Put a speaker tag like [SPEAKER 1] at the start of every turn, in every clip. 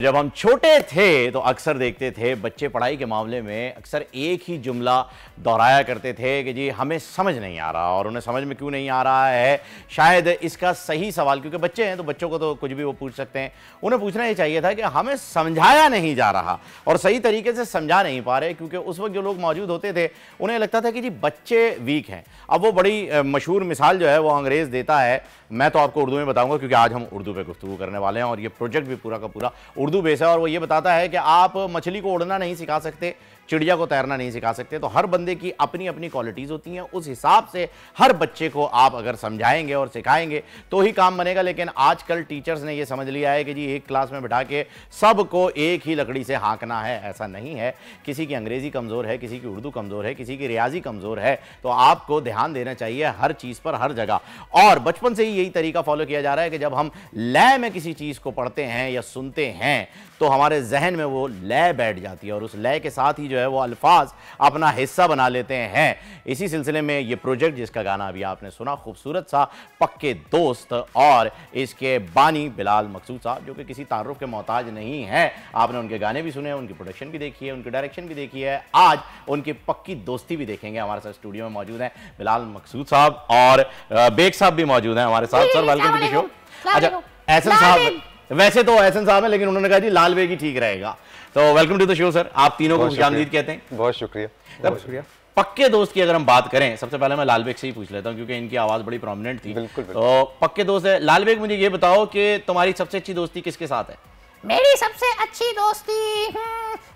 [SPEAKER 1] जब हम छोटे थे तो अक्सर देखते थे बच्चे पढ़ाई के मामले में अक्सर एक ही जुमला दोहराया करते थे कि जी हमें समझ नहीं आ रहा। और उन्हें समझ में क्यों नहीं आ रहा है, शायद इसका सही सवाल, क्योंकि बच्चे हैं तो बच्चों को तो कुछ भी वो पूछ सकते हैं, उन्हें पूछना ये चाहिए था कि हमें समझाया नहीं जा रहा और सही तरीके से समझा नहीं पा रहे। क्योंकि उस वक्त जो लोग मौजूद होते थे उन्हें लगता था कि जी बच्चे वीक हैं। अब वो बड़ी मशहूर मिसाल जो है वो अंग्रेज़ देता है, मैं तो आपको उर्दू में बताऊंगा क्योंकि आज हम उर्दू पे गुफ्तगू करने वाले हैं और ये प्रोजेक्ट भी पूरा का पूरा उर्दू बेस है। और वो ये बताता है कि आप मछली को उड़ना नहीं सिखा सकते, चिड़िया को तैरना नहीं सिखा सकते। तो हर बंदे की अपनी अपनी क्वालिटीज़ होती हैं, उस हिसाब से हर बच्चे को आप अगर समझाएंगे और सिखाएंगे तो ही काम बनेगा। लेकिन आजकल टीचर्स ने ये समझ लिया है कि जी एक क्लास में बिठा के सबको एक ही लकड़ी से हाँकना है, ऐसा नहीं है। किसी की अंग्रेज़ी कमज़ोर है, किसी की उर्दू कमज़ोर है, किसी की रियाजी कमज़ोर है, तो आपको ध्यान देना चाहिए हर चीज़ पर, हर जगह। और बचपन से ही यही तरीका फॉलो किया जा रहा है कि जब हम लय में किसी चीज़ को पढ़ते हैं या सुनते हैं तो हमारे जहन में वो लय बैठ जाती है और उस लय के साथ ही जो है वो अल्फाज अपना हिस्सा बना लेते हैं। इसी सिलसिले में ये प्रोजेक्ट जिसका गाना अभी आपने सुना, खूबसूरत सा पक्के दोस्त, और इसके बानी बिलाल मकसूद साहब जो कि किसी तारुफ के मोहताज नहीं है। आपने उनके गाने भी सुने, उनकी प्रोडक्शन भी देखी है, उनकी डायरेक्शन भी देखी है, आज उनकी पक्की दोस्ती भी देखेंगे। हमारे साथ स्टूडियो में मौजूद हैं बिलाल मकसूद साहब और बेग साहब भी मौजूद हैं हमारे साथ। Sir welcome to the show. अच्छा, एहसन साहब, वैसे तो एहसन साहब है लेकिन उन्होंने कहा जी लाल बेग ही ठीक रहेगा, तो welcome to the show sir. आप तीनों को खुशामदीद कहते हैं।
[SPEAKER 2] बहुत शुक्रिया, बहुत शुक्रिया।
[SPEAKER 1] पक्के दोस्त की अगर हम बात करें, सबसे पहले मैं लाल बेग से ही पूछ लेता हूं क्योंकि इनकी आवाज बड़ी प्रोमिनेंट थी।
[SPEAKER 2] बिल्कुल,
[SPEAKER 1] तो पक्के दोस्त है लाल बेग, मुझे ये बताओ कि तुम्हारी सबसे अच्छी दोस्ती किसके साथ है?
[SPEAKER 3] मेरी सबसे अच्छी दोस्ती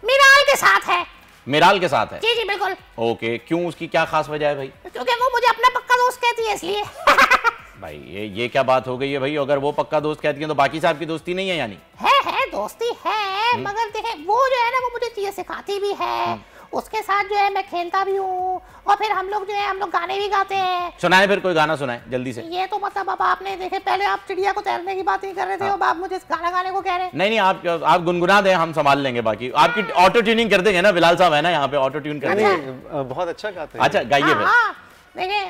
[SPEAKER 3] मिराल के साथ है।
[SPEAKER 1] मिराल के साथ है?
[SPEAKER 3] जी जी बिल्कुल।
[SPEAKER 1] ओके, क्यों, उसकी क्या खास वजह है भाई?
[SPEAKER 3] क्योंकि वो मुझे अपना पक्का दोस्त कहती है इसलिए।
[SPEAKER 1] भाई ये क्या बात हो गई है भाई? अगर वो पक्का दोस्त कहती है तो बाकी साहब की दोस्ती नहीं है यानी?
[SPEAKER 3] है दोस्ती है, मगर देखे वो जो है ना वो मुझे चीजें सिखाती भी है, उसके साथ जो है मैं खेलता भी हूँ और फिर हम लोग जो है हम लोग गाने भी गाते हैं।
[SPEAKER 1] सुनाए फिर, कोई गाना सुनाए जल्दी से।
[SPEAKER 3] ये तो मतलब अब आपने देखे, पहले आप चिड़िया को तैरने की बात नहीं कर रहे थे, अब आप मुझे गाना गाने को कह रहे हैं।
[SPEAKER 1] नहीं, आप गुनगुना दें, हम संभाल लेंगे बाकी। आपकी ऑटो ट्यूनिंग कर देंगे ना, बिलाल साहब है ना यहाँ पे, ऑटो ट्यून कर देंगे।
[SPEAKER 2] बहुत अच्छा गाते हैं।
[SPEAKER 1] अच्छा गाइए फिर।
[SPEAKER 3] देखिए,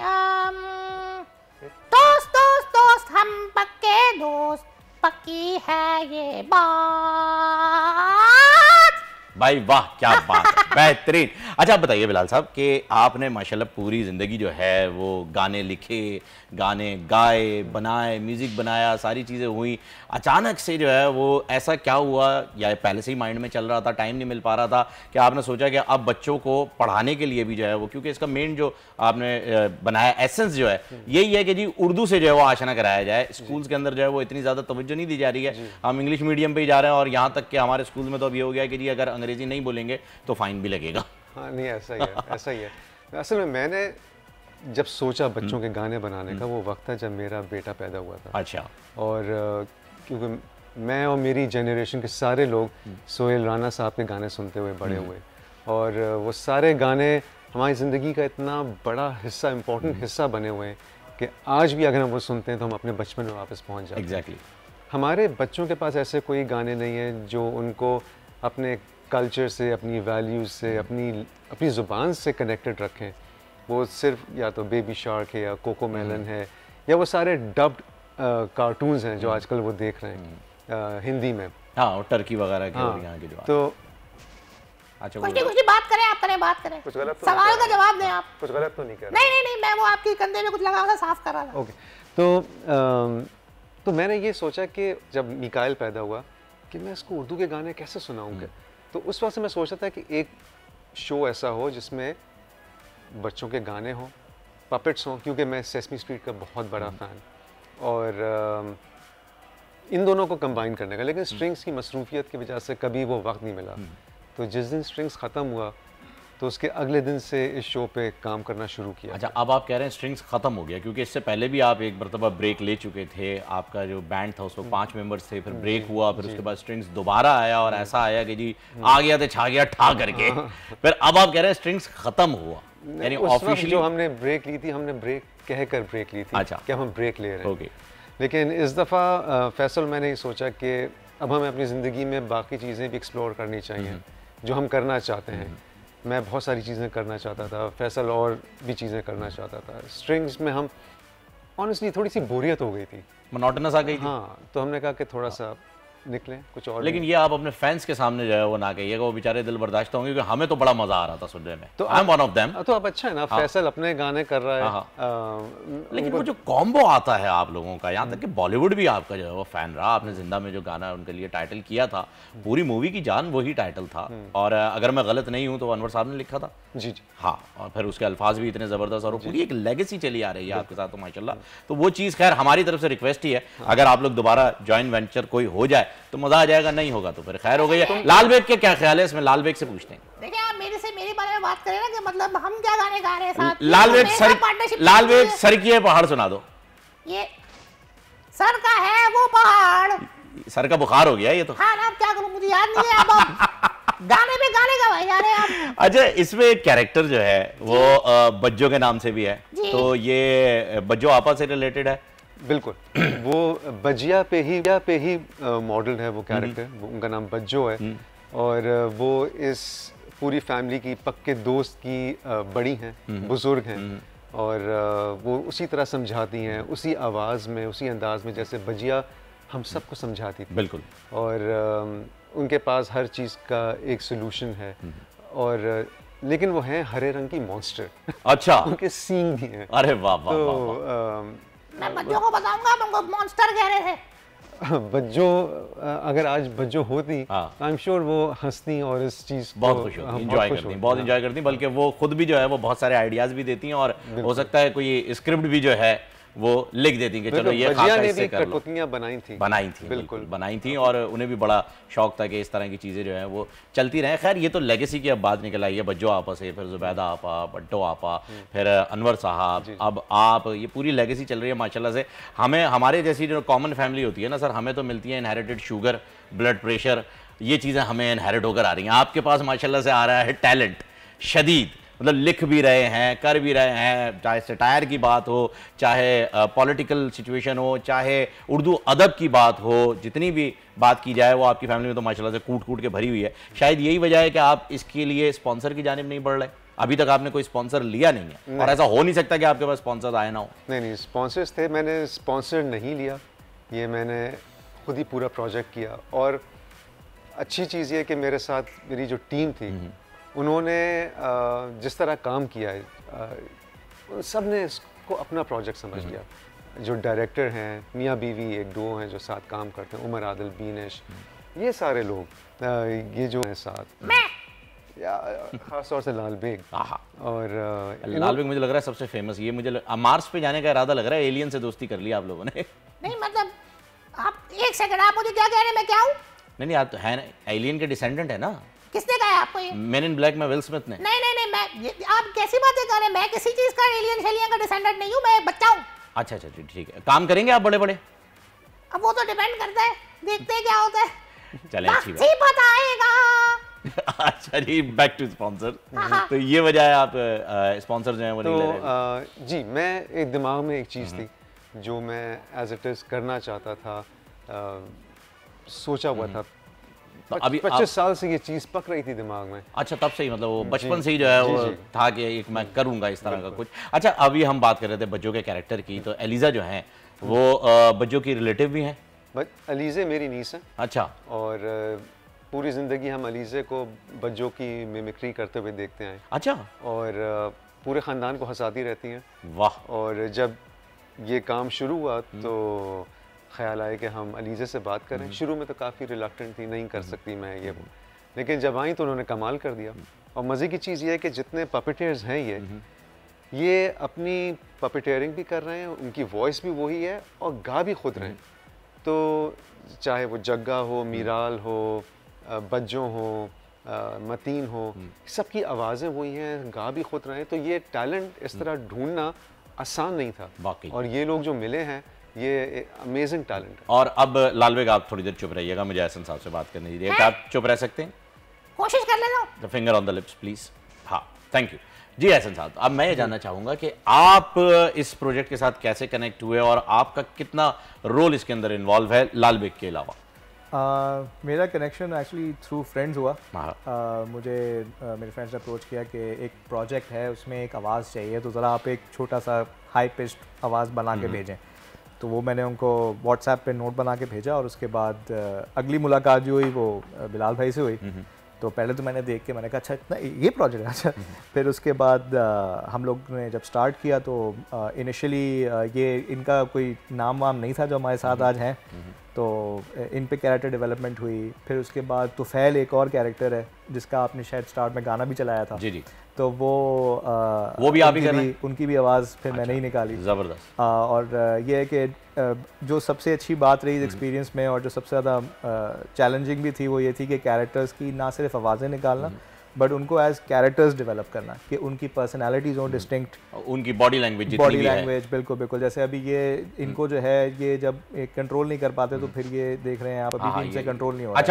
[SPEAKER 3] दोस्त दोस्त दोस्त हम पक्के दोस्त, पक्की है ये बात।
[SPEAKER 1] भाई वाह, क्या बात है, बेहतरीन। अच्छा आप बताइए बिलाल साहब कि आपने माशाल्लाह पूरी ज़िंदगी जो है वो गाने लिखे, गाने गाए, बनाए, म्यूज़िक बनाया, सारी चीज़ें हुई। अचानक से जो है वो ऐसा क्या हुआ, या पहले से ही माइंड में चल रहा था, टाइम नहीं मिल पा रहा था, कि आपने सोचा कि अब बच्चों को पढ़ाने के लिए भी जो है वो, क्योंकि इसका मेन जो आपने बनाया एसेंस जो है यही है कि जी उर्दू से जो है वो आशना कराया जाए। स्कूल्स के अंदर जो है वो इतनी ज़्यादा तवज्जो नहीं दी जा रही है, हम इंग्लिश मीडियम पर ही जा रहे हैं और यहाँ तक कि हमारे स्कूल में तो अब ये हो गया कि जी अगर अंग्रेजी नहीं बोलेंगे तो फाइन भी लगेगा।
[SPEAKER 2] हाँ नहीं, ऐसा ही है, ऐसा ही है। असल में मैंने जब सोचा बच्चों के गाने बनाने का, वो वक्त था जब मेरा बेटा पैदा हुआ था।
[SPEAKER 1] अच्छा।
[SPEAKER 2] और क्योंकि मैं और मेरी जनरेशन के सारे लोग सोहेल राना साहब के गाने सुनते हुए बड़े हुए, और वो सारे गाने हमारी ज़िंदगी का इतना बड़ा हिस्सा, इम्पोर्टेंट हिस्सा बने हुए हैं कि आज भी अगर हम वो सुनते हैं तो हम अपने बचपन में वापस पहुँच जाते हैं।
[SPEAKER 1] एग्जैक्टली।
[SPEAKER 2] हमारे बच्चों के पास ऐसे कोई गाने नहीं हैं जो उनको अपने कल्चर से, अपनी वैल्यूज़ से, अपनी ज़ुबान से कनेक्टेड रखें। वो सिर्फ या तो बेबी शार्क है या कोको मेलन है या वो सारे डब्ड कार्टून्स हैं जो आजकल वो देख रहे हैं हिंदी में।
[SPEAKER 1] हाँ, और टर्की वगैरह के,
[SPEAKER 2] हाँ,
[SPEAKER 1] और यहाँ के जो
[SPEAKER 2] तो
[SPEAKER 1] अच्छा
[SPEAKER 3] कुछ नहीं बात करें, आप करें, बात करें,
[SPEAKER 2] कुछ गलत तो
[SPEAKER 3] सवाल का जवाब दें आप।
[SPEAKER 2] कुछ गलत तो नहीं कर रहे?
[SPEAKER 3] नहीं, मैं वो आपके कंधे में कुछ लगा था, साफ कर रहा था।
[SPEAKER 2] ओके, तो मैंने ये सोचा कि जब मिकाइल पैदा हुआ कि मैं इसको उर्दू के गाने कैसे सुनाऊंगा। तो उस वक्त से मैं सोचा था कि एक शो ऐसा हो जिसमें बच्चों के गाने हों, पपेट्स हों, क्योंकि मैं सेसमी स्ट्रीट का बहुत बड़ा फ़ैन, और इन दोनों को कंबाइन करने का, लेकिन स्ट्रिंग्स की मसरूफियत की वजह से कभी वो वक्त नहीं मिला। तो जिस दिन स्ट्रिंग्स ख़त्म हुआ तो उसके अगले दिन से इस शो पे काम करना शुरू किया।
[SPEAKER 1] अच्छा, अब आप कह रहे हैं स्ट्रिंग्स ख़त्म हो गया, क्योंकि इससे पहले भी आप एक मरतबा ब्रेक ले चुके थे। आपका जो बैंड था उसमें 5 मेंबर्स थे, फिर ब्रेक हुआ, फिर उसके बाद स्ट्रिंग्स दोबारा आया और ऐसा आया कि जी आ गया तो छा गया ठा करके। फिर अब आप कह रहे हैं स्ट्रिंग्स ख़त्म हुआ, यानी ऑफिशियली
[SPEAKER 2] जो हमने ब्रेक ली थी, हमने ब्रेक कहकर ब्रेक ली थी।
[SPEAKER 1] अच्छा,
[SPEAKER 2] कि हम ब्रेक ले रहे हैं।
[SPEAKER 1] ओके।
[SPEAKER 2] लेकिन इस दफ़ा फैसल मैंने ये सोचा कि अब हमें अपनी ज़िंदगी में बाकी चीज़ें भी एक्सप्लोर करनी चाहिए जो हम करना चाहते हैं। मैं बहुत सारी चीज़ें करना चाहता था, फैसल और भी चीज़ें करना चाहता था। स्ट्रिंग्स में हम ऑनेस्टली थोड़ी सी बोरियत हो गई थी,
[SPEAKER 1] मोनोटोनस आ गई थी।
[SPEAKER 2] हाँ, तो हमने कहा कि थोड़ा सा निकले कुछ और।
[SPEAKER 1] लेकिन ये आप अपने फैंस के सामने जो है वो ना कहिएगा, वो बेचारे दिल बर्दाश्त होंगे, क्योंकि हमें तो बड़ा मजा आ रहा था सुनने में।
[SPEAKER 2] तो
[SPEAKER 1] I am one of them.
[SPEAKER 2] तो अब अच्छा है ना, फैसल अपने गाने कर रहा है।
[SPEAKER 1] लेकिन वो जो कॉम्बो आता है आप लोगों का, यहाँ तक कि बॉलीवुड भी आपका जो है वो फैन रहा। आपने जिंदा में जो गाना उनके लिए टाइटल किया था, पूरी मूवी की जान वही टाइटल था, और अगर मैं गलत नहीं हूँ तो अनवर साहब ने लिखा था।
[SPEAKER 2] जी जी
[SPEAKER 1] हाँ, और फिर उसके अल्फाज भी इतने जबरदस्त, और पूरी एक लेगेसी चली आ रही है आपके साथ, तो माशाल्लाह। तो वो चीज़ खैर हमारी तरफ से रिक्वेस्ट ही है, अगर आप लोग दोबारा जॉइंट वेंचर कोई हो जाए तो मजा आ जाएगा, नहीं होगा तो फिर खैर हो गई है। लाल बेग के क्या ख्याल है इसमें? लाल बेग से पूछते हैं।
[SPEAKER 3] देखिए आप मेरे बारे में बात करें ना कि मतलब हम क्या गाने गा रहे हैं साथ।
[SPEAKER 1] लाल बेग सर की है पहाड़ सुना दो।
[SPEAKER 3] ये सर का है वो पहाड़,
[SPEAKER 1] सर का बुखार हो गया ये तो।
[SPEAKER 3] हाँ ना, अब क्या करूं, मुझे याद नहीं है। अब गाने पे गाने गवाए जा रहे हैं आप।
[SPEAKER 1] अच्छा, इसमें एक कैरेक्टर जो है वो बज्जो के नाम से भी है, तो ये बज्जो आपा से रिलेटेड है?
[SPEAKER 2] बिल्कुल। वो बजिया पे ही मॉडल है वो कैरेक्टर, उनका नाम बज्जो है, और वो इस पूरी फैमिली की पक्के दोस्त की बड़ी हैं, बुजुर्ग हैं, और वो उसी तरह समझाती हैं, उसी आवाज़ में, उसी अंदाज में जैसे बजिया हम सबको समझाती थी।
[SPEAKER 1] बिल्कुल।
[SPEAKER 2] और उनके पास हर चीज़ का एक सोल्यूशन है, और लेकिन वो हैं हरे रंग की मॉन्स्टर।
[SPEAKER 1] अच्छा।
[SPEAKER 2] उनके सींग भी हैं।
[SPEAKER 1] अरे वाह वाह
[SPEAKER 2] तो
[SPEAKER 3] वाह। मैं बच्चों को बताऊंगा, आप उनको मॉन्स्टर कह रहे थे।
[SPEAKER 2] बज्जो, अगर आज बज्जो होती, आई एम श्योर वो हंसती और इस चीज़ को
[SPEAKER 1] बहुत खुश होती, एंजॉय करती, बहुत एंजॉय करती, बल्कि वो खुद भी जो है वो बहुत सारे आइडियाज भी देती हैं, और हो सकता है कोई स्क्रिप्ट भी जो है वो लिख देती कि चलो ये खासा इससे कर लो।
[SPEAKER 2] कठपुतलियां बनाई थी
[SPEAKER 1] बिल्कुल बनाई थी, और उन्हें भी बड़ा शौक था कि इस तरह की चीज़ें जो है वो चलती रहें। खैर ये तो लेगेसी की अब बात निकल आई है, बज्जो आपा से, फिर जुबैदा आपा, बट्टो आपा, फिर अनवर साहब, अब आप, ये पूरी लेगेसी चल रही है माशाल्लाह से। हमें, हमारे जैसी जो कॉमन फैमिली होती है ना सर, हमें तो मिलती है इनहेरिटेड शुगर, ब्लड प्रेशर, ये चीज़ें हमें इनहेरिट होकर आ रही हैं। आपके पास माशाल्लाह से आ रहा है टैलेंट शदीद, मतलब लिख भी रहे हैं, कर भी रहे हैं, चाहे सटायर की बात हो, चाहे पॉलिटिकल सिचुएशन हो, चाहे उर्दू अदब की बात हो, जितनी भी बात की जाए वो आपकी फैमिली में तो माशाल्लाह से कूट कूट के भरी हुई है। शायद यही वजह है कि आप इसके लिए स्पॉन्सर की जानिब नहीं बढ़ रहे। अभी तक आपने कोई स्पॉन्सर लिया नहीं है, और ऐसा हो नहीं सकता कि आपके पास स्पॉन्सर आए ना हो।
[SPEAKER 2] नहीं, स्पॉन्सर्स थे, मैंने स्पॉन्सर नहीं लिया, ये मैंने खुद ही पूरा प्रोजेक्ट किया। और अच्छी चीज़ ये कि मेरे साथ मेरी जो टीम थी, उन्होंने जिस तरह काम किया है, सब ने इसको अपना प्रोजेक्ट समझ लिया। जो डायरेक्टर हैं, मियाँ बीवी एक डुओ हैं जो साथ काम करते हैं, उमर आदिल, बीनेश, ये सारे लोग, ये जो हैं साथ, खास तौर से लाल बेग। और
[SPEAKER 1] लाल बेग मुझे लग रहा है सबसे फेमस। ये मुझे मार्स पे जाने का इरादा लग रहा है, एलियन से दोस्ती कर लिया आप लोगों ने।
[SPEAKER 3] नहीं मतलब आप एक सेकंड, आप मुझे क्या कह रहे हैं, मैं क्या हूँ?
[SPEAKER 1] नहीं, आप तो है ना, एलियन के डिसेंडेंट है ना।
[SPEAKER 3] किसने कहा आपको ये?
[SPEAKER 1] मेन इन ब्लैक में विल स्मिथ ने।
[SPEAKER 3] नहीं, आप कैसी बातें कर रहे हैं? मैं किसी चीज का एलियन का डिसेंडेंट नहीं हूँ, मैं बच्चा हूँ।
[SPEAKER 1] अच्छा, ठीक है। काम करेंगे आप बड़े बड़े?
[SPEAKER 3] अब वो तो डिपेंड करता है, देखते हैं क्या होता है।
[SPEAKER 1] चलें, अच्छी बात।
[SPEAKER 3] बताएगा।
[SPEAKER 1] अच्छा जी, बैक टू स्पॉन्सर। तो ये वजह है आप स्पॉन्सर जो है वो नहीं ले
[SPEAKER 2] रहे? जी, मैं एक दिमाग में एक चीज़ थी जो मैं एज इट इज़ करना चाहता था, सोचा हुआ था। तो अभी 25 साल से ये चीज़ पक रही थी दिमाग में।
[SPEAKER 1] अच्छा, तब से ही, मतलब वो बचपन से ही जो है वो था कि एक मैं करूँगा इस तरह का कुछ। अच्छा, अभी हम बात कर रहे थे बज्जो के कैरेक्टर की, तो एलिजा जो है वो बज्जो की रिलेटिव भी हैं?
[SPEAKER 2] अलीज़े मेरी नीस है।
[SPEAKER 1] अच्छा।
[SPEAKER 2] और पूरी ज़िंदगी हम अलीज़े को बज्जो की मिमिक्री करते हुए देखते हैं।
[SPEAKER 1] अच्छा।
[SPEAKER 2] और पूरे ख़ानदान को हंसाती रहती हैं।
[SPEAKER 1] वाह।
[SPEAKER 2] और जब ये काम शुरू हुआ तो ख्याल आया कि हम अलीज़े से बात करें। शुरू में तो काफ़ी रिलक्टेंट थी, नहीं कर सकती मैं ये वो, लेकिन जब आई तो उन्होंने कमाल कर दिया। और मज़े की चीज़ ये है कि जितने पपेटियर्स हैं ये अपनी पपेटियरिंग भी कर रहे हैं, उनकी वॉइस भी वही है और गा भी खुद रहे हैं। तो चाहे वो जग्गा हो, मीराल हो, बज्जो हो, मतीन हो, सबकी आवाज़ें वही हैं, गा भी खुद रहे हैं। तो ये टैलेंट इस तरह ढूंढना आसान नहीं था
[SPEAKER 1] वाकई।
[SPEAKER 2] और ये लोग जो मिले हैं, ये अमेजिंग टैलेंट है।
[SPEAKER 1] और अब लाल बेग आप थोड़ी देर चुप रहिएगा, मुझे एहसन साहब से बात करनी दीजिए। क्या आप चुप रह सकते हैं?
[SPEAKER 3] कोशिश कर लेना।
[SPEAKER 1] The finger on the lips please. हाँ, थैंक यू जी। एहसन साहब, अब मैं ये जानना चाहूँगा कि आप इस प्रोजेक्ट के साथ कैसे कनेक्ट हुए और आपका कितना रोल इसके अंदर इन्वॉल्व है लाल बेग के अलावा?
[SPEAKER 4] मेरा कनेक्शन एक्चुअली थ्रू फ्रेंड्स हुआ। मुझे मेरे फ्रेंड्स ने अप्रोच किया कि एक प्रोजेक्ट है, उसमें एक आवाज़ चाहिए, तो ज़रा आप एक छोटा सा हाई पिच्ड आवाज़ बना के भेजें। तो वो मैंने उनको व्हाट्सएप पे नोट बना के भेजा और उसके बाद अगली मुलाकात जो हुई वो बिलाल भाई से हुई। तो पहले तो मैंने देख के मैंने कहा अच्छा इतना ये प्रोजेक्ट है अच्छा। फिर उसके बाद हम लोग ने जब स्टार्ट किया तो इनिशियली ये इनका कोई नाम वाम नहीं था जो हमारे साथ आज हैं, तो इन पे कैरेक्टर डेवलपमेंट हुई। फिर उसके बाद तुफैल एक और कैरेक्टर है जिसका आपने शायद स्टार्ट में गाना भी चलाया था।
[SPEAKER 1] जी जी।
[SPEAKER 4] तो वो
[SPEAKER 1] भी आप ही कर रहे हैं?
[SPEAKER 4] उनकी भी आवाज़ फिर मैंने ही निकाली।
[SPEAKER 1] ज़बरदस्त।
[SPEAKER 4] और ये है कि जो सबसे अच्छी बात रही एक्सपीरियंस में और जो सबसे ज़्यादा चैलेंजिंग भी थी वो ये थी कि कैरेक्टर्स की ना सिर्फ आवाज़ें निकालना बट उनको एज कैरेक्टर्स डेवलप करना कि उनकी पर्सनैलिटीज़ हों डिस्टिंक्ट,
[SPEAKER 1] उनकी बॉडी लैंग्वेज
[SPEAKER 4] बिल्कुल बिल्कुल। जैसे अभी ये इनको जो है ये जब कंट्रोल नहीं कर पाते तो फिर ये देख रहे हैं आप अभी भी इनसे कंट्रोल नहीं हो रहा।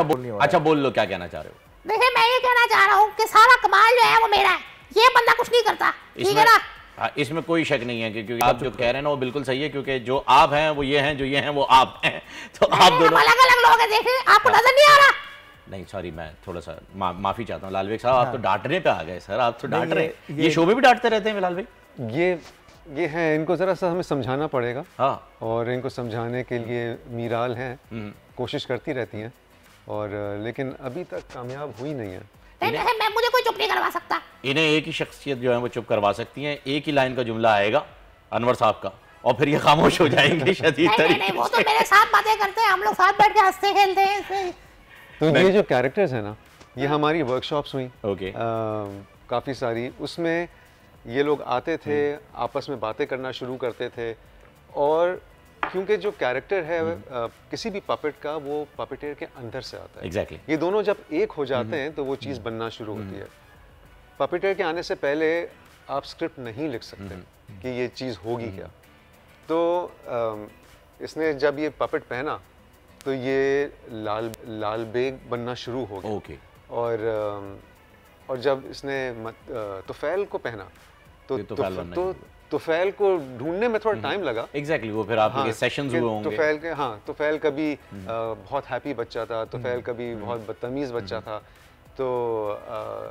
[SPEAKER 1] अच्छा बोल लो क्या कहना चाह रहे हो।
[SPEAKER 3] देखिए मैं ये कहना चाह रहा हूँ कि सारा कमाल जो है वो मेरा है, ये बंदा कुछ नहीं करता, ठीक है ना।
[SPEAKER 1] इसमें कोई शक नहीं है क्योंकि आप जो कह रहे हैं ना वो बिल्कुल सही है, क्योंकि जो आप हैं वो ये हैं, जो ये हैं वो आप हैं, तो आप दोनों
[SPEAKER 3] अलग अलग लोग हैं, देखें आपको नजर नहीं आ रहा।
[SPEAKER 1] नहीं सॉरी, मैं थोड़ा सा माफी चाहता हूँ लाल बेग साहब, आप तो डांटने पे आ गए सर, आप तो डांट रहे हैं। ये शो में भी डांटते रहते हैं बिलाल भाई।
[SPEAKER 2] ये है, इनको ज़रा सा हमें समझाना पड़ेगा।
[SPEAKER 1] हाँ।
[SPEAKER 2] और इनको समझाने के लिए मीराल हैं, कोशिश करती रहती हैं और लेकिन अभी तक कामयाब हुई नहीं है।
[SPEAKER 3] नहीं, मैं मुझे कोई चुप नहीं करवा सकता।
[SPEAKER 1] इन्हें एक ही शख्सियत जो है वो चुप करवा सकती हैं। एक ही लाइन का जुमला आएगा अनवर साहब का और फिर ये खामोश हो जाएंगे शदीद तरीके
[SPEAKER 3] नहीं, वो तो मेरे साथ बातें करते हैं, हम लोग साथ बैठ के हंसते खेलते हैं।
[SPEAKER 2] तो ये जो कैरेक्टर्स है ना, ये हमारी वर्कशॉप्स हुई काफ़ी सारी, उसमें ये लोग आते थे, आपस में बातें करना शुरू करते थे और क्योंकि जो कैरेक्टर है किसी भी पपेट का वो पपेटेर के अंदर से आता है।
[SPEAKER 1] Exactly.
[SPEAKER 2] ये दोनों जब एक हो जाते हैं तो वो चीज़ बनना शुरू होती है। पपेटेर के आने से पहले आप स्क्रिप्ट नहीं लिख सकते कि ये चीज़ होगी क्या। तो इसने जब ये पपेट पहना तो ये लाल बेग बनना शुरू हो गया।
[SPEAKER 1] Okay.
[SPEAKER 2] और जब इसने तुफैल को पहना तो तुफैल को ढूंढने में थोड़ा टाइम लगा।
[SPEAKER 1] एग्जैक्टली, वो फिर आपके सेशंस हुए होंगे।
[SPEAKER 2] तुफैल कभी बहुत हैप्पी बच्चा था, तुफैल कभी बहुत बदतमीज बच्चा था। तो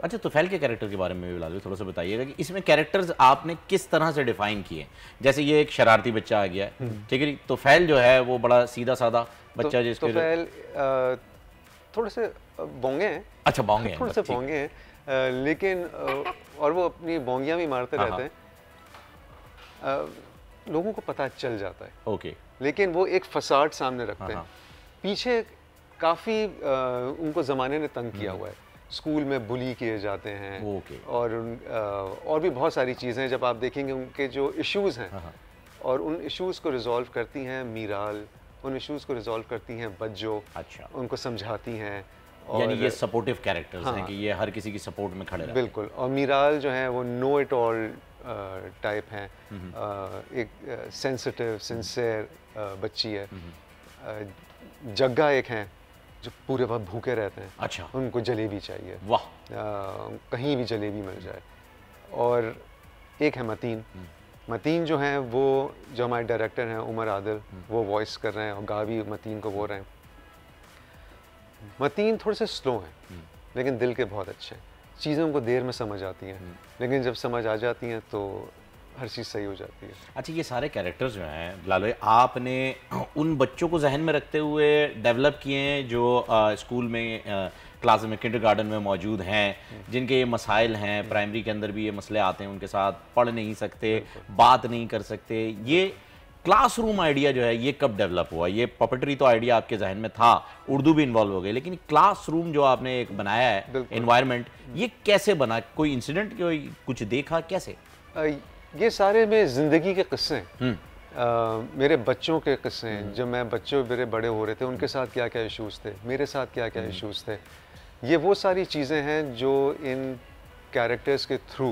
[SPEAKER 1] अच्छा, तुफैल के कैरेक्टर के बारे में भी बिलाल थोड़ा सा बताइएगा कि इसमें कैरेक्टर्स आपने किस तरह से डिफाइन किए। जैसे ये एक शरारती बच्चा आ गया है, ठीक है, तुफैल जो है वो बड़ा सीधा सादा बच्चा जिसके
[SPEAKER 2] तुफैल थोड़े से बोंगे हैं।
[SPEAKER 1] अच्छा, बोंगे हैं,
[SPEAKER 2] थोड़े से बोंगे हैं, लेकिन और वो अपनी बोंगियां भी मारते रहते हैं। लोगों को पता चल जाता है।
[SPEAKER 1] ओके।
[SPEAKER 2] लेकिन वो एक फसाड सामने रखते हैं। पीछे काफ़ी उनको ज़माने ने तंग किया हुआ है, स्कूल में बुली किए जाते हैं।
[SPEAKER 1] ओके।
[SPEAKER 2] और भी बहुत सारी चीज़ें हैं, जब आप देखेंगे उनके जो इश्यूज़ हैं और उन इश्यूज़ को रिजॉल्व करती हैं मीराल, उन इश्यूज़ को रिजॉल्व करती हैं बज्जो।
[SPEAKER 1] अच्छा।
[SPEAKER 2] उनको समझाती हैं।
[SPEAKER 1] यानी ये सपोर्टिव कैरेक्टर्स हैं कि ये हर किसी की सपोर्ट में खड़े रहते हैं।
[SPEAKER 2] बिल्कुल। और मीराल जो है वो नो इट ऑल टाइप हैं, एक सेंसिटिव सिंसियर बच्ची है। जग्गा एक हैं जो पूरे वक्त भूखे रहते हैं।
[SPEAKER 1] अच्छा।
[SPEAKER 2] उनको जलेबी चाहिए,
[SPEAKER 1] वाह,
[SPEAKER 2] कहीं भी जलेबी मिल जाए। और एक है मतीन जो हैं वो जो हमारे डायरेक्टर हैं उमर आदिल, वो वॉइस कर रहे हैं और गा भी मतीन को बोल रहे हैं। मतीन थोड़े से स्लो हैं लेकिन दिल के बहुत अच्छे हैं, चीज़ों को देर में समझ आती हैं, लेकिन जब समझ आ जाती हैं तो हर चीज़ सही हो जाती है।
[SPEAKER 1] अच्छा, ये सारे कैरेक्टर्स जो हैं लाल भाई आपने उन बच्चों को जहन में रखते हुए डेवलप किए हैं जो स्कूल में क्लास में किंडरगार्टन में मौजूद हैं, जिनके ये मसाइल हैं, प्राइमरी के अंदर भी ये मसले आते हैं, उनके साथ पढ़ नहीं सकते, बात नहीं कर सकते। ये क्लासरूम आइडिया जो है ये कब डेवलप हुआ? ये पपेटरी तो आइडिया आपके जहन में था, उर्दू भी इन्वॉल्व हो गई, लेकिन क्लासरूम जो आपने एक बनाया है एनवायरनमेंट, ये कैसे बना? कोई इंसिडेंट, कोई कुछ देखा, कैसे?
[SPEAKER 2] ये सारे में ज़िंदगी के किस्से हैं, मेरे बच्चों के किस्से हैं। जब मैं बच्चे मेरे बड़े हो रहे थे, उनके साथ क्या क्या इश्यूज़ थे, मेरे साथ क्या क्या इश्यूज़ थे। ये वो सारी चीज़ें हैं जो इन कैरेक्टर्स के थ्रू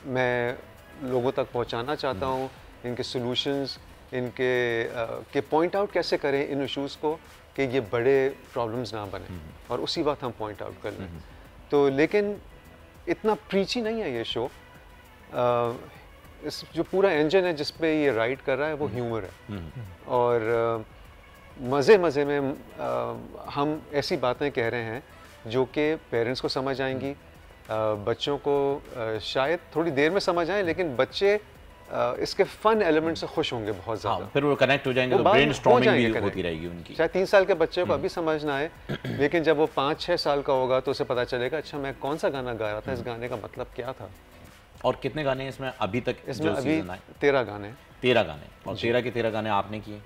[SPEAKER 2] मैं लोगों तक पहुंचाना चाहता हूं। इनके सॉल्यूशंस, के पॉइंट आउट कैसे करें इन इश्यूज़ को कि ये बड़े प्रॉब्लम्स ना बने और उसी वक्त हम पॉइंट आउट कर लें। तो लेकिन इतना प्रीची नहीं है ये शो। इस जो पूरा इंजन है जिस पे ये राइड कर रहा है वो ह्यूमर है और मज़े में हम ऐसी बातें कह रहे हैं जो कि पेरेंट्स को समझ आएंगी, बच्चों को शायद थोड़ी देर में समझ आए, लेकिन बच्चे इसके फन एलिमेंट से खुश होंगे बहुत ज़्यादा।
[SPEAKER 1] फिर वो कनेक्ट हो जाएंगे
[SPEAKER 2] वो
[SPEAKER 1] तो
[SPEAKER 2] बाद में
[SPEAKER 1] ब्रेन
[SPEAKER 2] हो
[SPEAKER 1] स्टॉर्मिंग
[SPEAKER 2] जाएंगे
[SPEAKER 1] भी
[SPEAKER 2] connect।
[SPEAKER 1] होती रहेगी उनकी।
[SPEAKER 2] शायद 3 साल के बच्चे को अभी समझ ना आए, लेकिन जब वो 5-6 साल का होगा तो उसे पता चलेगा अच्छा मैं कौन सा गाना गा रहा था, इस गाने का मतलब क्या था।
[SPEAKER 1] और कितने गाने हैं इसमें अभी तक?
[SPEAKER 2] इसमें
[SPEAKER 1] जो
[SPEAKER 2] अभी
[SPEAKER 1] सीजन आए
[SPEAKER 2] 13 गाने।
[SPEAKER 1] 13 गाने, और 13 के 13 गाने आपने किए?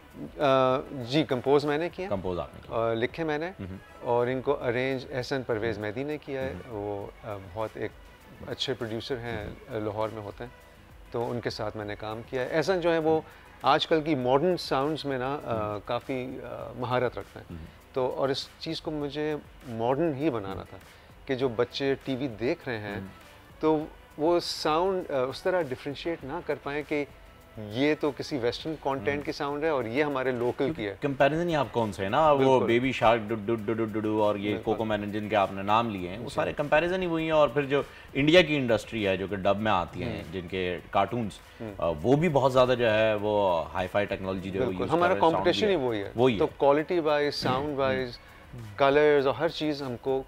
[SPEAKER 2] जी, कंपोज मैंने किया,
[SPEAKER 1] कंपोज आपने किया,
[SPEAKER 2] और लिखे मैंने, और इनको अरेंज एहसन परवेज़ मेहदी ने किया है। वो बहुत एक अच्छे प्रोड्यूसर हैं, लाहौर में होते हैं, तो उनके साथ मैंने काम किया है। एहसन जो है वो आजकल की मॉडर्न साउंड्स में ना काफ़ी महारत रखते हैं, तो और इस चीज़ को मुझे मॉडर्न ही बनाना था कि जो बच्चे टीवी देख रहे हैं तो वो साउंड उस तरह डिफ्रेंशिएट ना कर पाएँ कि ये तो किसी वेस्टर्न कंटेंट की साउंड है और ये हमारे लोकल की है।
[SPEAKER 1] कंपैरिजन ही आप कौन से है ना, वो baby shark do do do do do do और ये कोको मैलन जिनके आपने नाम लिए हैं, वो सारे कंपैरिजन ही वही हैं। और फिर जो इंडिया की इंडस्ट्री है जो कि डब में आती हैं, जिनके कार्टून्स, वो भी बहुत ज़्यादा जो है वो हाई-फाई टेक्नोलॉजी जो है
[SPEAKER 2] हमारा कंपटीशन ही वही है, तो quality wise, sound wise, colours और हर चीज़ हमको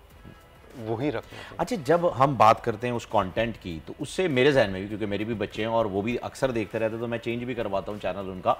[SPEAKER 2] वही रखना है।
[SPEAKER 1] अच्छा, जब हम बात करते हैं उस कंटेंट की, तो उससे मेरे जहन में भी, क्योंकि मेरे भी बच्चे हैं और वो भी अक्सर देखते रहते हैं, तो मैं चेंज भी करवाता हूँ चैनल उनका।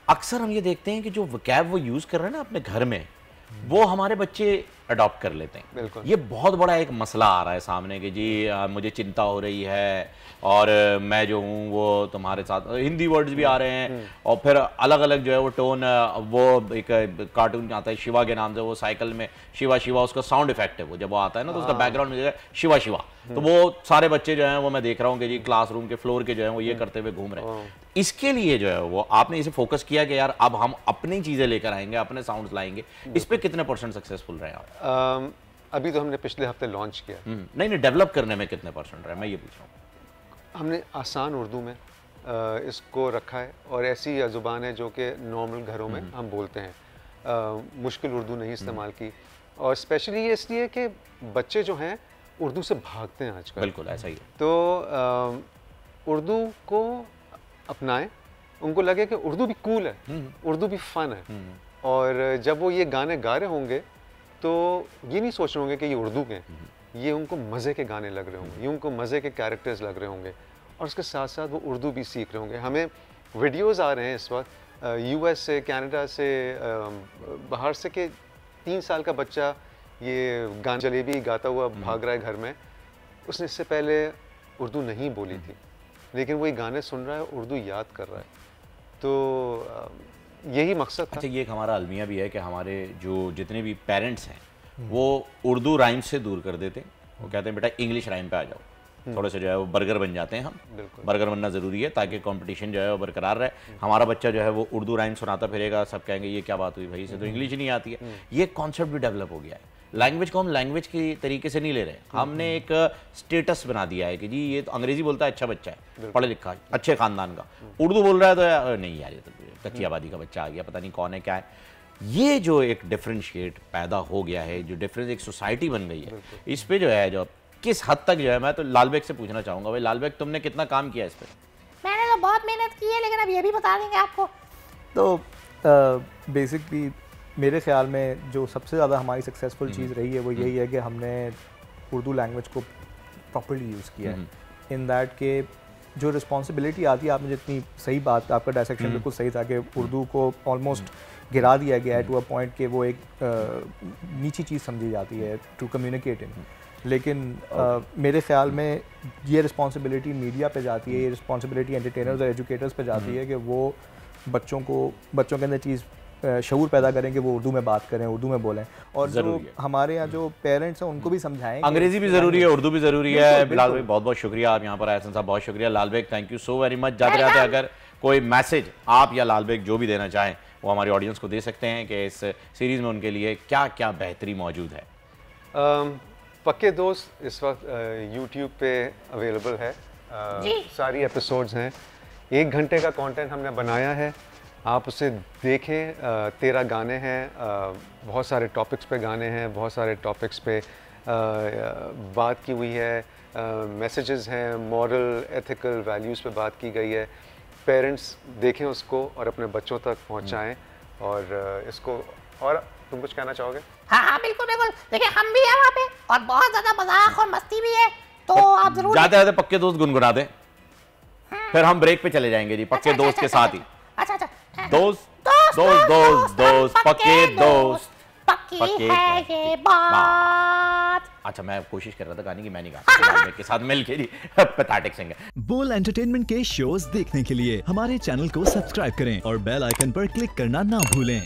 [SPEAKER 1] अक्सर हम ये देखते हैं कि जो वोकैब वो यूज़ कर रहे हैं ना अपने घर में, वो हमारे बच्चे अडॉप्ट कर लेते हैं।
[SPEAKER 2] बिल्कुल।
[SPEAKER 1] ये बहुत बड़ा एक मसला आ रहा है सामने कि जी मुझे चिंता हो रही है और मैं जो हूँ वो तुम्हारे साथ, हिंदी वर्ड्स भी आ रहे हैं, और फिर अलग अलग जो है वो टोन, वो एक कार्टून आता है शिवा के नाम से, वो साइकिल में शिवा शिवा उसका साउंड इफेक्ट है, वो जब वो आता है ना तो उसका बैकग्राउंड में शिवा शिवा, तो वो सारे बच्चे जो हैं वो मैं देख रहा हूँ कि जी क्लासरूम के फ्लोर के जो है वो ये करते हुए घूम रहे हैं। इसके लिए जो है वो आपने इसे फोकस किया कि यार अब हम अपनी चीज़ें लेकर आएंगे, अपने साउंड्स लाएंगे, इस पे कितने % सक्सेसफुल रहे आप?
[SPEAKER 2] अभी तो हमने पिछले हफ्ते लॉन्च किया।
[SPEAKER 1] नहीं, डेवलप करने में कितने % रहे, मैं ये पूछ रहा हूँ।
[SPEAKER 2] हमने आसान उर्दू में इसको रखा है, और ऐसी ज़ुबान है जो कि नॉर्मल घरों में हम बोलते हैं, मुश्किल उर्दू नहीं इस्तेमाल की। और स्पेशली ये इसलिए कि बच्चे जो हैं उर्दू से भागते हैं आजकल।
[SPEAKER 1] बिल्कुल ऐसा ही है।
[SPEAKER 2] तो उर्दू को अपनाएं, उनको लगे कि उर्दू भी कूल है, उर्दू भी फ़न है, और जब वो ये गाने गा रहे होंगे तो ये नहीं सोच रहे होंगे कि ये उर्दू के, ये उनको मज़े के गाने लग रहे होंगे, ये उनको मज़े के कैरेक्टर्स लग रहे होंगे, और उसके साथ साथ वो उर्दू भी सीख रहे होंगे। हमें वीडियोज़ आ रहे हैं इस वक्त US से, कनाडा से, बाहर से, कि 3 साल का बच्चा ये गान जलेबी गाता हुआ भाग रहा है घर में, उसने इससे पहले उर्दू नहीं बोली थी, लेकिन वही गाने सुन रहा है, उर्दू याद कर रहा है। तो यही मकसद था।
[SPEAKER 1] अच्छा, ये एक हमारा अलमिया भी है कि हमारे जो जितने भी पेरेंट्स हैं वो उर्दू राइम से दूर कर देते हैं, वो कहते हैं बेटा इंग्लिश राइम पे आ जाओ, थोड़े से जो है वो बर्गर बन जाते हैं हम। बर्गर बनना ज़रूरी है ताकि कंपटीशन जो है वो बरकरार रहे। हमारा बच्चा जो है वो उर्दू राइम सुनाता फिरेगा, सब कहेंगे ये क्या बात हुई भाई, इसे तो इंग्लिश नहीं आती है। ये कॉन्सेप्ट भी डेवलप हो गया है। लैंग्वेज को हम लैंग्वेज की तरीके से नहीं ले रहे, हमने एक स्टेटस बना दिया है कि जी ये तो अंग्रेजी बोलता है, अच्छा बच्चा है, पढ़े लिखा है, अच्छे खानदान का, उर्दू बोल रहा है तो नहीं यार ये तो कच्ची आबादी का बच्चा आ गया, पता नहीं कौन है क्या है। ये जो एक डिफरेंशिएट पैदा हो गया है, जो डिफरेंस एक सोसाइटी बन गई है, इस पे जो है जो किस हद तक जो है, मैं तो लालबेग से पूछना चाहूँगा, भाई लालबेग तुमने कितना काम किया इस पर?
[SPEAKER 3] मैंने तो बहुत मेहनत की है, लेकिन अब ये भी बता देंगे आपको।
[SPEAKER 4] तो बेसिकली मेरे ख्याल में जो सबसे ज़्यादा हमारी सक्सेसफुल चीज़ रही है वो यही है कि हमने उर्दू लैंग्वेज को प्रॉपर्ली यूज़ किया है, इन दैट के जो रिस्पॉन्सिबिलिटी आती है, आपने जितनी सही बात, आपका डायसेक्शन बिल्कुल सही था कि उर्दू को ऑलमोस्ट गिरा दिया गया है टू अ पॉइंट कि वो एक नीची चीज़ समझी जाती है टू कम्युनिकेट इन। लेकिन मेरे ख्याल में ये रिस्पॉन्सिबिलिटी मीडिया पे जाती है, ये रिस्पॉन्सिबिलिटी एंटरटेनर्स और एजुकेटर्स पे जाती है कि वो बच्चों के अंदर चीज़ शऊर पैदा करें कि वो उर्दू में बात करें, उर्दू में बोलें, और जो हमारे यहाँ जो पेरेंट्स हैं उनको भी समझाएं
[SPEAKER 1] अंग्रेजी भी ज़रूरी है, उर्दू भी ज़रूरी है। बिलाल भाई बहुत बहुत शुक्रिया, आप यहाँ पर आए साहब, बहुत शुक्रिया। Lalbeg thank you so very much. जाते जाते अगर कोई मैसेज आप या लालबेग जो भी देना चाहें वो हमारी ऑडियंस को दे सकते हैं कि इस सीरीज़ में उनके लिए क्या क्या बेहतरी मौजूद है।
[SPEAKER 2] पक्के दोस्त इस वक्त यूट्यूब पे अवेलेबल है, सारी एपिसोड्स हैं, 1 घंटे का कंटेंट हमने बनाया है, आप उसे देखें। 13 गाने हैं, बहुत सारे टॉपिक्स पे गाने हैं, बहुत सारे टॉपिक्स पे बात की हुई है, मैसेजेस हैं, मॉरल एथिकल वैल्यूज़ पे बात की गई है। पेरेंट्स देखें उसको और अपने बच्चों तक पहुंचाएं, और इसको, और तुम कुछ कहना चाहोगे?
[SPEAKER 3] हाँ हाँ बिल्कुल बिल्कुल, देखिए हम भी हैं वहाँ पे और बहुत ज़्यादा मजाक और मस्ती भी है, तो आप जरूर
[SPEAKER 1] जाते जाते पक्के दोस्त गुनगुना दें। फिर हम ब्रेक पे चले जाएंगे जी, पक्के
[SPEAKER 3] अच्छा,
[SPEAKER 1] दोस्त
[SPEAKER 3] अच्छा,
[SPEAKER 1] के साथ ही।
[SPEAKER 3] अच्छा अच्छा
[SPEAKER 1] दोस्त दोस्त दोस्त दोस्त पक्के दोस्त
[SPEAKER 3] पक्की है ये बात।
[SPEAKER 1] अच्छा, मैं कोशिश कर रहा था गाने की, मैं नहीं गा सकता के साथ मिलके जी, पैथेटिक सिंगर।
[SPEAKER 5] बोल एंटरटेनमेंट के शोज देखने के लिए हमारे चैनल को सब्सक्राइब करें और बेल आइकन पर क्लिक करना ना भूलें।